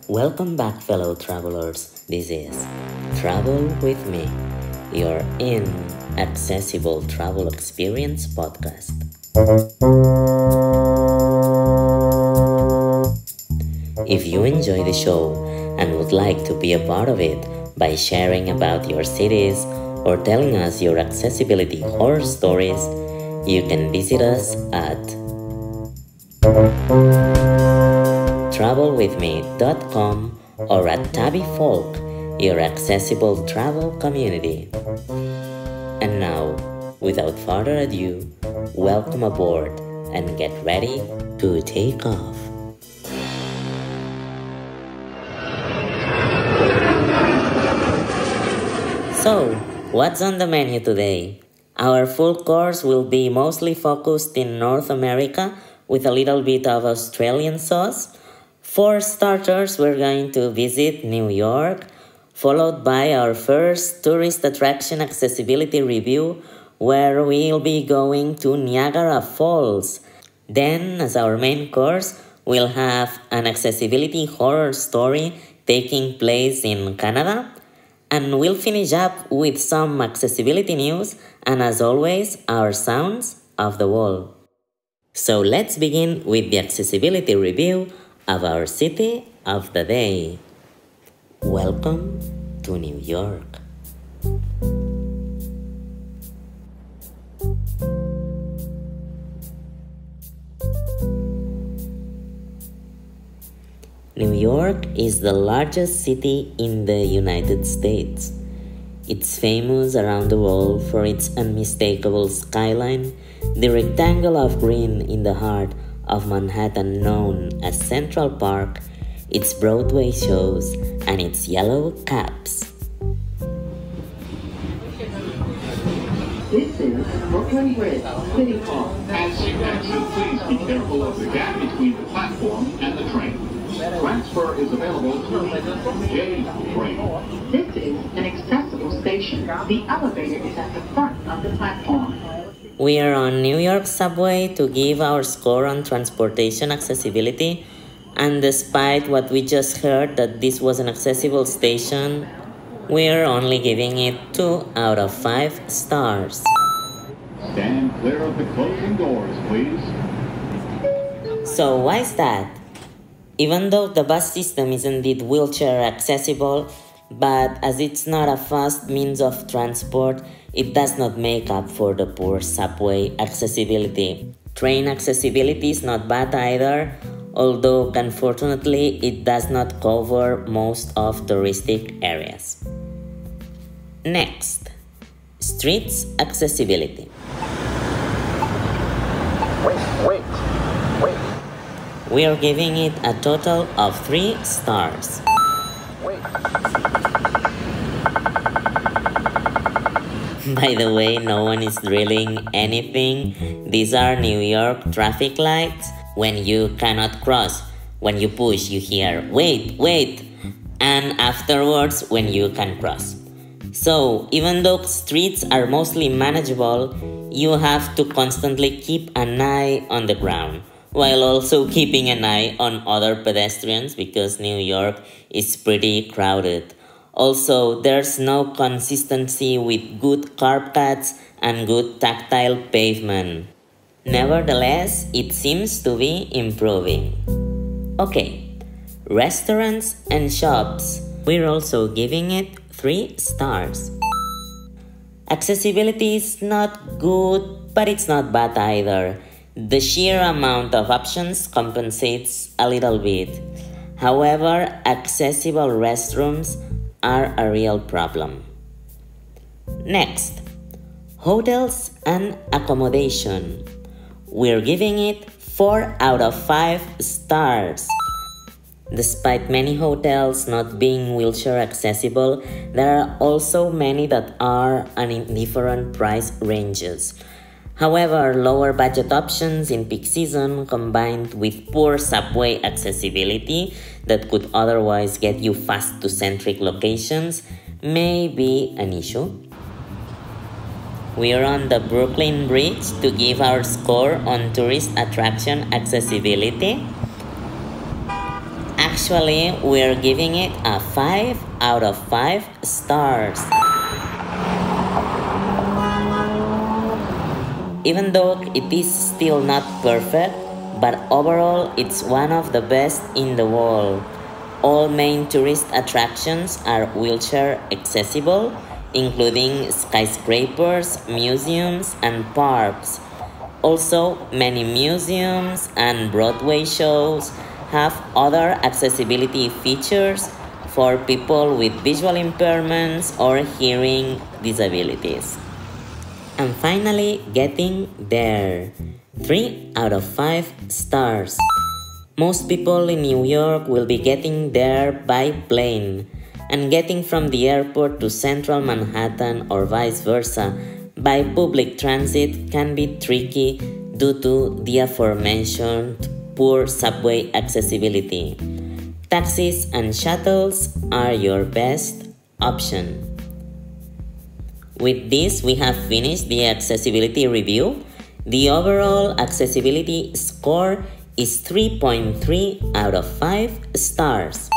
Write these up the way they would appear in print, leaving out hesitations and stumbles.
Welcome back, fellow travelers. This is Travel with Me, your inaccessible travel experience podcast. If you enjoy the show and would like to be a part of it by sharing about your cities or telling us your accessibility horror stories, you can visit us at travelwithme.com or at TabiFolk, your accessible travel community. And now, without further ado, welcome aboard and get ready to take off. So, what's on the menu today? Our full course will be mostly focused in North America with a little bit of Australian sauce. For starters, we're going to visit New York, followed by our first tourist attraction accessibility review, where we'll be going to Niagara Falls. Then, as our main course, we'll have an accessibility horror story taking place in Canada. And we'll finish up with some accessibility news and, as always, our sounds of the wall. So let's begin with the accessibility review of our city of the day. Welcome to New York. New York is the largest city in the United States. It's famous around the world for its unmistakable skyline, the rectangle of green in the heart of Manhattan known as Central Park, its Broadway shows, and its yellow cabs. This is Brooklyn Bridge, City Hall. As you exit, please be careful of the gap between the platform and the train. Transfer is available through the J train. This is an accessible station. The elevator is at the front of the platform. We are on New York subway to give our score on transportation accessibility, and despite what we just heard that this was an accessible station, we're only giving it 2 out of 5 stars. Stand clear of the closing doors, please. So why is that? Even though the bus system is indeed wheelchair accessible, but as it's not a fast means of transport, it does not make up for the poor subway accessibility. Train accessibility is not bad either, although unfortunately it does not cover most of touristic areas. Next, streets accessibility. Wait. We are giving it a total of 3 stars. Wait. By the way, no one is drilling anything. These are New York traffic lights. When you cannot cross, when you push, you hear, wait, and afterwards, when you can cross. So, even though streets are mostly manageable, you have to constantly keep an eye on the ground, while also keeping an eye on other pedestrians because New York is pretty crowded. Also, there's no consistency with good curb cuts and good tactile pavement. Nevertheless, it seems to be improving. Okay, restaurants and shops. We're also giving it 3 stars. Accessibility is not good, but it's not bad either. The sheer amount of options compensates a little bit. However, accessible restrooms are a real problem. Next, hotels and accommodation. We're giving it 4 out of 5 stars. Despite many hotels not being wheelchair accessible, there are also many that are in different price ranges. However, lower budget options in peak season combined with poor subway accessibility that could otherwise get you fast to centric locations may be an issue. We are on the Brooklyn Bridge to give our score on tourist attraction accessibility. Actually, we're giving it a 5 out of 5 stars. Even though it is still not perfect, but overall it's one of the best in the world. All main tourist attractions are wheelchair accessible, including skyscrapers, museums, and parks. Also, many museums and Broadway shows have other accessibility features for people with visual impairments or hearing disabilities. And finally, getting there. 3 out of 5 stars. Most people in New York will be getting there by plane, and getting from the airport to central Manhattan or vice versa by public transit can be tricky due to the aforementioned poor subway accessibility. Taxis and shuttles are your best option. With this, we have finished the accessibility review. The overall accessibility score is 3.3 out of 5 stars.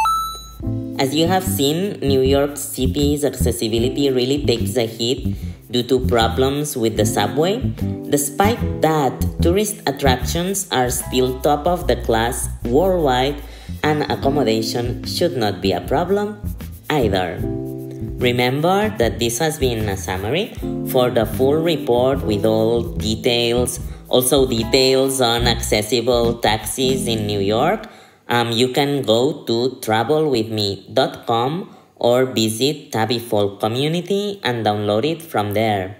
As you have seen, New York City's accessibility really takes a hit due to problems with the subway. Despite that, tourist attractions are still top of the class worldwide, and accommodation should not be a problem either. Remember that this has been a summary. For the full report with all details, also details on accessible taxis in New York, you can go to travelwithme.com or visit TabiFolk community and download it from there.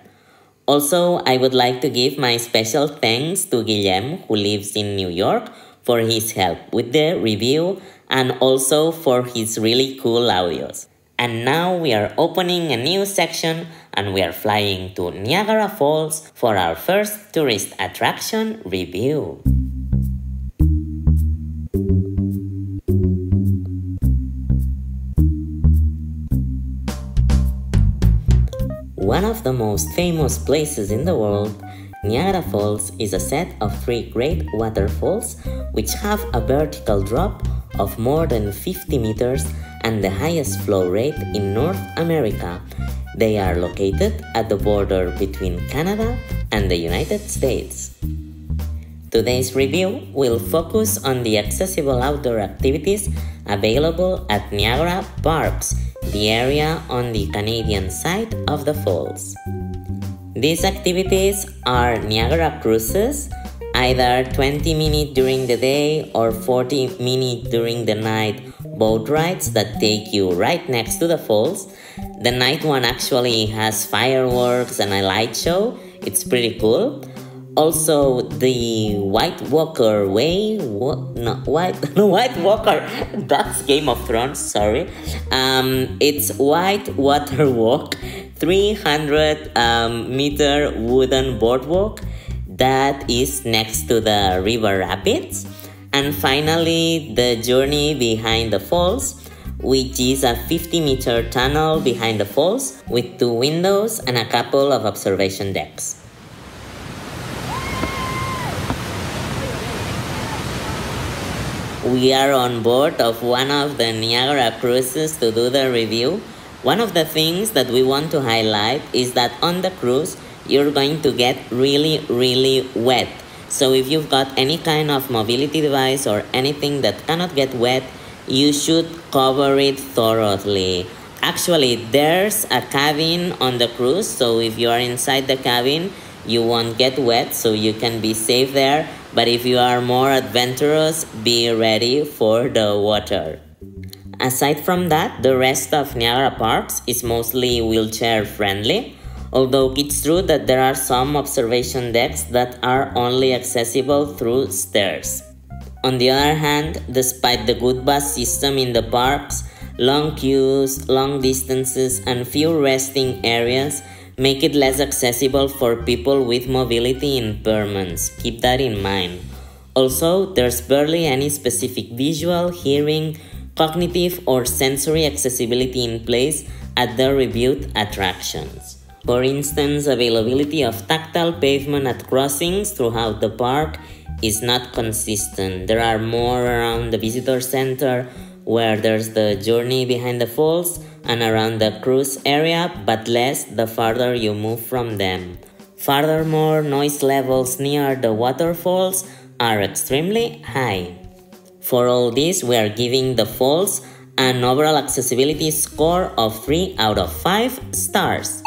Also, I would like to give my special thanks to Guilherme, who lives in New York, for his help with the review and also for his really cool audios. And now we are opening a new section and we are flying to Niagara Falls for our first tourist attraction review. One of the most famous places in the world, Niagara Falls is a set of 3 great waterfalls which have a vertical drop of more than 50 meters and the highest flow rate in North America. They are located at the border between Canada and the United States. Today's review will focus on the accessible outdoor activities available at Niagara Parks, the area on the Canadian side of the falls. These activities are Niagara cruises, either 20 minutes during the day or 40 minutes during the night boat rides that take you right next to the falls. The night one actually has fireworks and a light show. It's pretty cool. Also, the White Walker Way, White Walker, that's Game of Thrones, sorry. It's White Water Walk, 300 meter wooden boardwalk that is next to the river rapids. And finally, the Journey Behind the Falls, which is a 50-meter tunnel behind the falls with 2 windows and a couple of observation decks. We are on board of one of the Niagara cruises to do the review. One of the things that we want to highlight is that on the cruise, you're going to get really wet. So if you've got any kind of mobility device or anything that cannot get wet, you should cover it thoroughly. Actually, there's a cabin on the cruise, so if you are inside the cabin, you won't get wet, so you can be safe there. But if you are more adventurous, be ready for the water. Aside from that, the rest of Niagara Parks is mostly wheelchair friendly. Although it's true that there are some observation decks that are only accessible through stairs. On the other hand, despite the good bus system in the parks, long queues, long distances, and few resting areas make it less accessible for people with mobility impairments. Keep that in mind. Also, there's barely any specific visual, hearing, cognitive, or sensory accessibility in place at the reviewed attractions. For instance, availability of tactile pavement at crossings throughout the park is not consistent. There are more around the visitor center where there's the journey behind the falls and around the cruise area, but less the farther you move from them. Furthermore, noise levels near the waterfalls are extremely high. For all this, we are giving the falls an overall accessibility score of 3 out of 5 stars.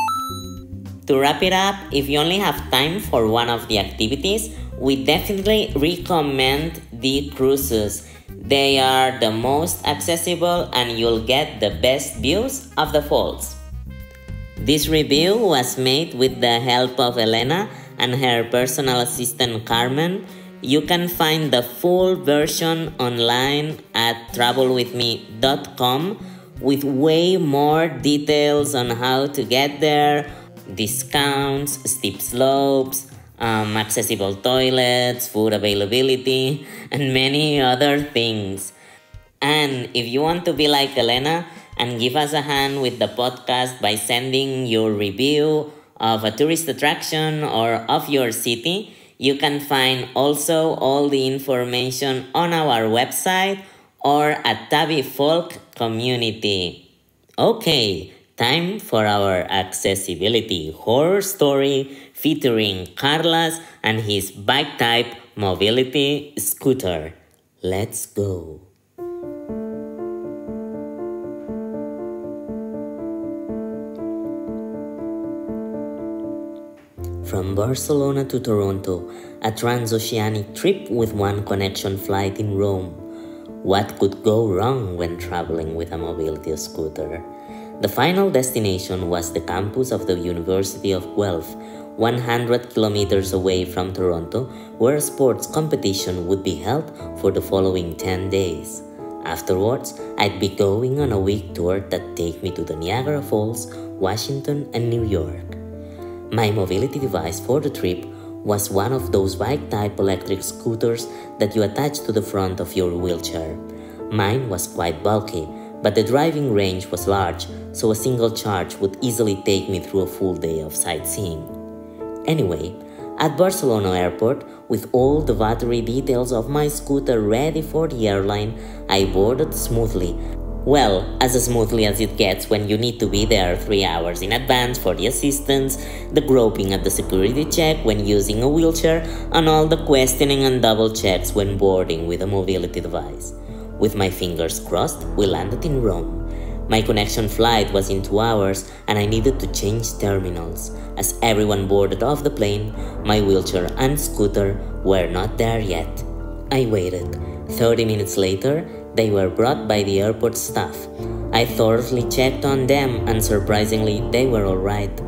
To wrap it up, if you only have time for one of the activities, we definitely recommend the cruises. They are the most accessible and you'll get the best views of the falls. This review was made with the help of Elena and her personal assistant Carmen. You can find the full version online at travelwithme.com with way more details on how to get there, discounts, steep slopes, accessible toilets, food availability, and many other things. And if you want to be like Elena and give us a hand with the podcast by sending your review of a tourist attraction or of your city, you can find also all the information on our website or at TabiFolk community. Okay, time for our accessibility horror story featuring Carlos and his bike-type mobility scooter. Let's go. From Barcelona to Toronto, a transoceanic trip with one connection flight in Rome. What could go wrong when traveling with a mobility scooter? The final destination was the campus of the University of Guelph, 100 kilometers away from Toronto, where a sports competition would be held for the following 10 days. Afterwards, I'd be going on a week tour that take me to the Niagara Falls, Washington, and New York. My mobility device for the trip was one of those bike-type electric scooters that you attach to the front of your wheelchair. Mine was quite bulky, but the driving range was large, so a single charge would easily take me through a full day of sightseeing. Anyway, at Barcelona airport, with all the battery details of my scooter ready for the airline, I boarded smoothly. Well, as smoothly as it gets when you need to be there 3 hours in advance for the assistance, the groping at the security check when using a wheelchair, and all the questioning and double checks when boarding with a mobility device. With my fingers crossed, we landed in Rome. My connection flight was in 2 hours and I needed to change terminals. As everyone boarded off the plane, my wheelchair and scooter were not there yet. I waited. 30 minutes later, they were brought by the airport staff. I thoroughly checked on them and surprisingly, they were alright.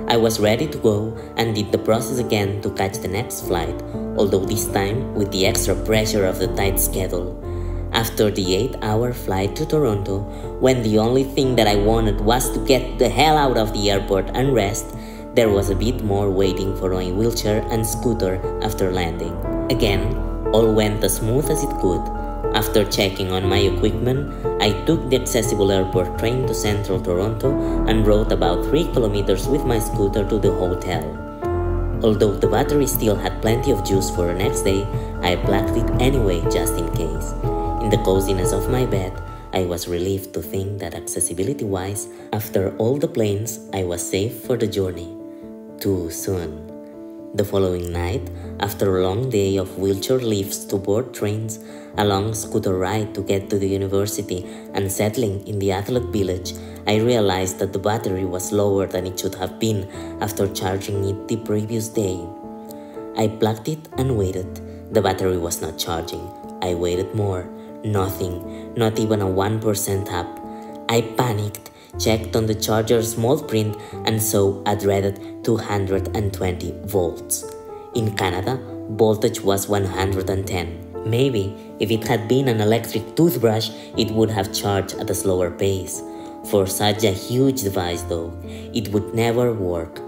I was ready to go and did the process again to catch the next flight, although this time with the extra pressure of the tight schedule. After the 8-hour flight to Toronto, when the only thing that I wanted was to get the hell out of the airport and rest, there was a bit more waiting for my wheelchair and scooter after landing. Again, all went as smooth as it could. After checking on my equipment, I took the accessible airport train to central Toronto and rode about 3 kilometers with my scooter to the hotel. Although the battery still had plenty of juice for the next day, I plugged it anyway just in case. In the coziness of my bed, I was relieved to think that accessibility-wise, after all the planes, I was safe for the journey. Too soon. The following night, after a long day of wheelchair lifts to board trains, a long scooter ride to get to the university, and settling in the athlete village, I realized that the battery was lower than it should have been after charging it the previous day. I plugged it and waited. The battery was not charging. I waited more. Nothing, not even a 1% up. I panicked, checked on the charger's small print, and saw a dreaded 220 volts. In Canada, voltage was 110. Maybe if it had been an electric toothbrush, it would have charged at a slower pace. For such a huge device though, it would never work.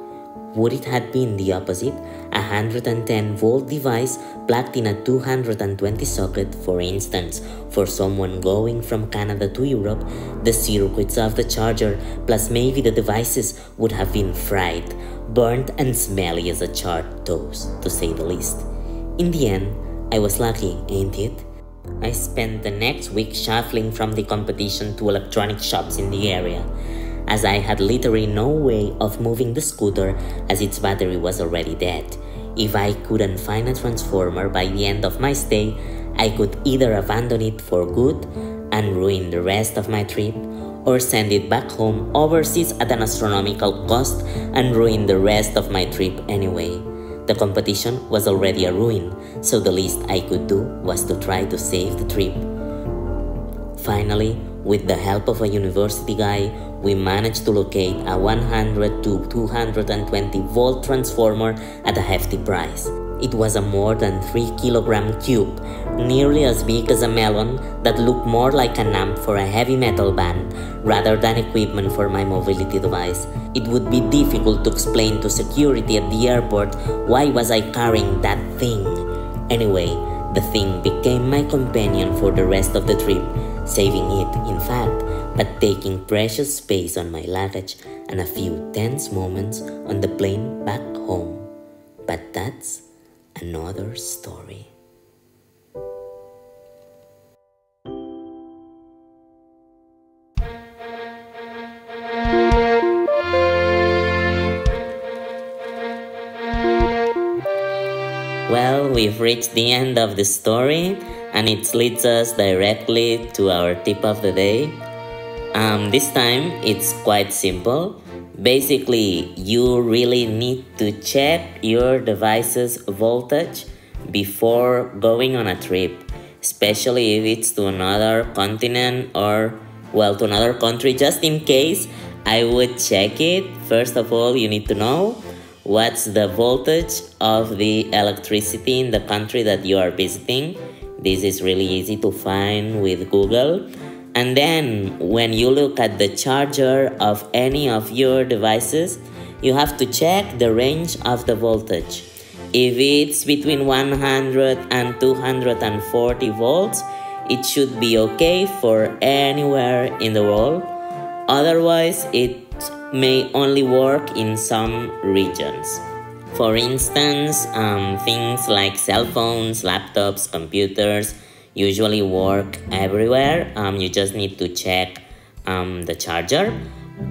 Would it have been the opposite? A 110-volt device plugged in a 220 socket, for instance, for someone going from Canada to Europe, the circuits of the charger plus maybe the devices would have been fried, burnt and smelly as a charred toast, to say the least. In the end, I was lucky, ain't it? I spent the next week shuffling from the competition to electronic shops in the area, as I had literally no way of moving the scooter as its battery was already dead. If I couldn't find a transformer by the end of my stay, I could either abandon it for good and ruin the rest of my trip, or send it back home overseas at an astronomical cost and ruin the rest of my trip anyway. The competition was already a ruin, so the least I could do was to try to save the trip. Finally, with the help of a university guy, we managed to locate a 100 to 220 volt transformer at a hefty price. It was a more than 3 kilogram cube, nearly as big as a melon, that looked more like an amp for a heavy metal band rather than equipment for my mobility device. It would be difficult to explain to security at the airport why was I carrying that thing. Anyway, the thing became my companion for the rest of the trip, saving it, in fact, but taking precious space on my luggage and a few tense moments on the plane back home. But that's another story. Well, we've reached the end of the story, and it leads us directly to our tip of the day. This time it's quite simple. Basically, you really need to check your device's voltage before going on a trip, especially if it's to another continent or, well, to another country. Just in case, I would check it. First of all, you need to know what's the voltage of the electricity in the country that you are visiting. This is really easy to find with Google. And then when you look at the charger of any of your devices, you have to check the range of the voltage. If it's between 100 and 240 volts, it should be okay for anywhere in the world. Otherwise, it may only work in some regions. For instance, things like cell phones, laptops, computers usually work everywhere. You just need to check the charger.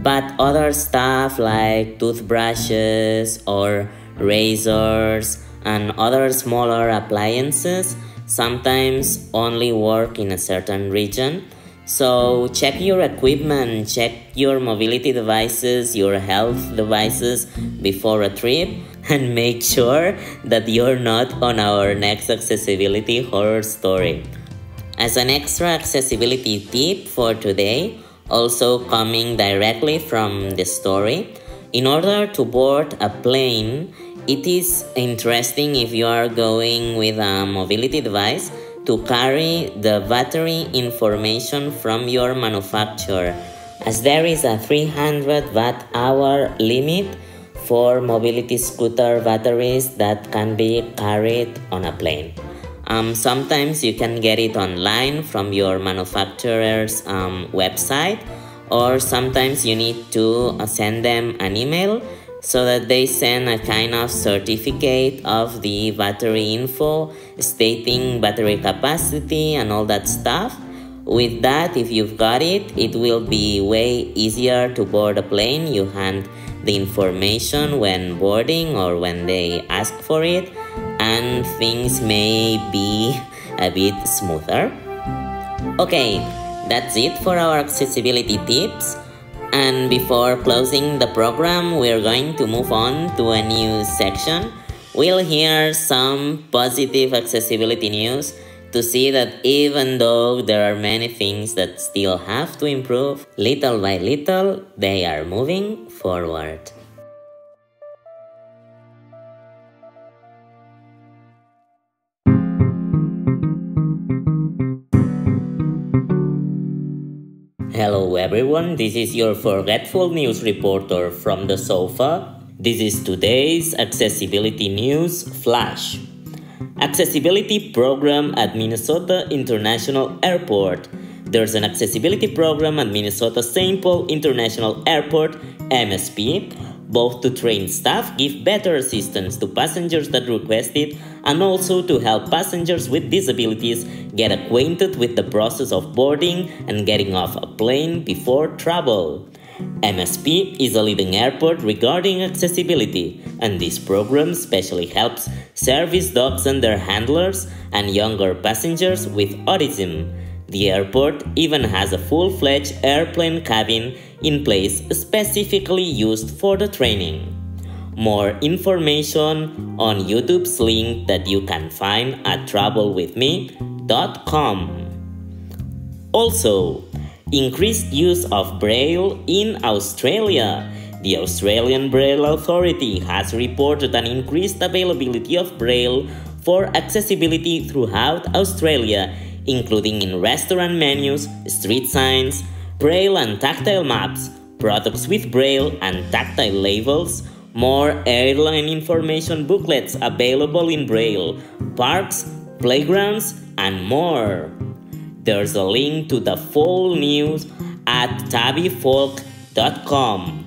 But other stuff like toothbrushes or razors and other smaller appliances sometimes only work in a certain region. So check your equipment, check your mobility devices, your health devices before a trip, and make sure that you're not on our next accessibility horror story. As an extra accessibility tip for today, also coming directly from the story, in order to board a plane, it is interesting, if you are going with a mobility device, to carry the battery information from your manufacturer, as there is a 300 watt-hour limit for mobility scooter batteries that can be carried on a plane. Sometimes you can get it online from your manufacturer's website, or sometimes you need to send them an email so that they send a kind of certificate of the battery info stating battery capacity and all that stuff. With that, if you've got it, it will be way easier to board a plane. You hand the information when boarding or when they ask for it, and things may be a bit smoother. Okay, that's it for our accessibility tips. And before closing the program, we're going to move on to a new section. We'll hear some positive accessibility news to see that even though there are many things that still have to improve, little by little, they are moving forward. Hello everyone, this is your forgetful news reporter from the sofa. This is today's Accessibility News Flash. Accessibility program at Minnesota International Airport. There's an accessibility program at Minnesota St. Paul International Airport, MSP, both to train staff give better assistance to passengers that request it and also to help passengers with disabilities get acquainted with the process of boarding and getting off a plane before travel. MSP is a leading airport regarding accessibility, and this program specially helps service dogs and their handlers and younger passengers with autism. The airport even has a full-fledged airplane cabin in place specifically used for the training. More information on YouTube's link that you can find at travelwithme.com. Also, increased use of Braille in Australia. The Australian Braille Authority has reported an increased availability of Braille for accessibility throughout Australia, including in restaurant menus, street signs, Braille and tactile maps, products with Braille and tactile labels, more airline information booklets available in Braille, parks, playgrounds, and more. There's a link to the full news at TabiFolk.com.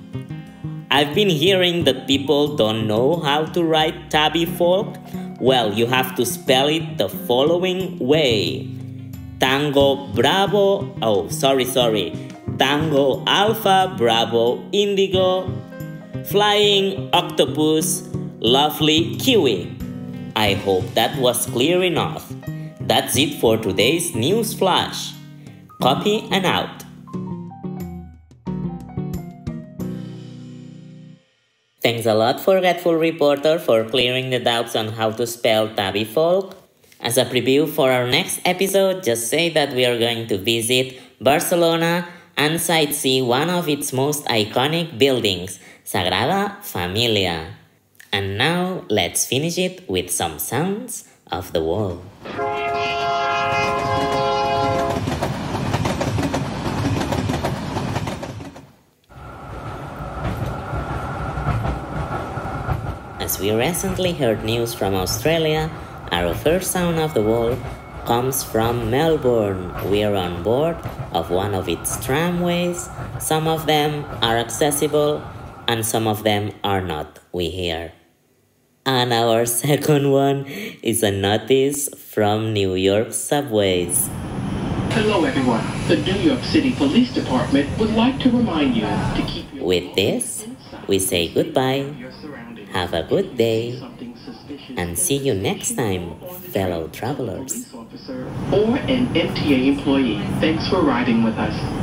I've been hearing that people don't know how to write TabiFolk. Well, you have to spell it the following way. Tango Alpha Bravo Indigo Flying Octopus Lovely Kiwi. I hope that was clear enough. That's it for today's news flash. Copy and out. Thanks a lot, Forgetful Reporter, for clearing the doubts on how to spell TabiFolk. As a preview for our next episode, just say that we are going to visit Barcelona and sightsee one of its most iconic buildings, Sagrada Familia. And now, let's finish it with some sounds of the wall. As we recently heard news from Australia, our first sound of the wall comes from Melbourne. We are on board of one of its tramways. Some of them are accessible and some of them are not, we hear. And our second one is a notice from New York subways. Hello everyone. The New York City Police Department would like to remind you to keep your... With this, we say goodbye. Have a good day. And see you next time, fellow travelers. Or an MTA employee. Thanks for riding with us.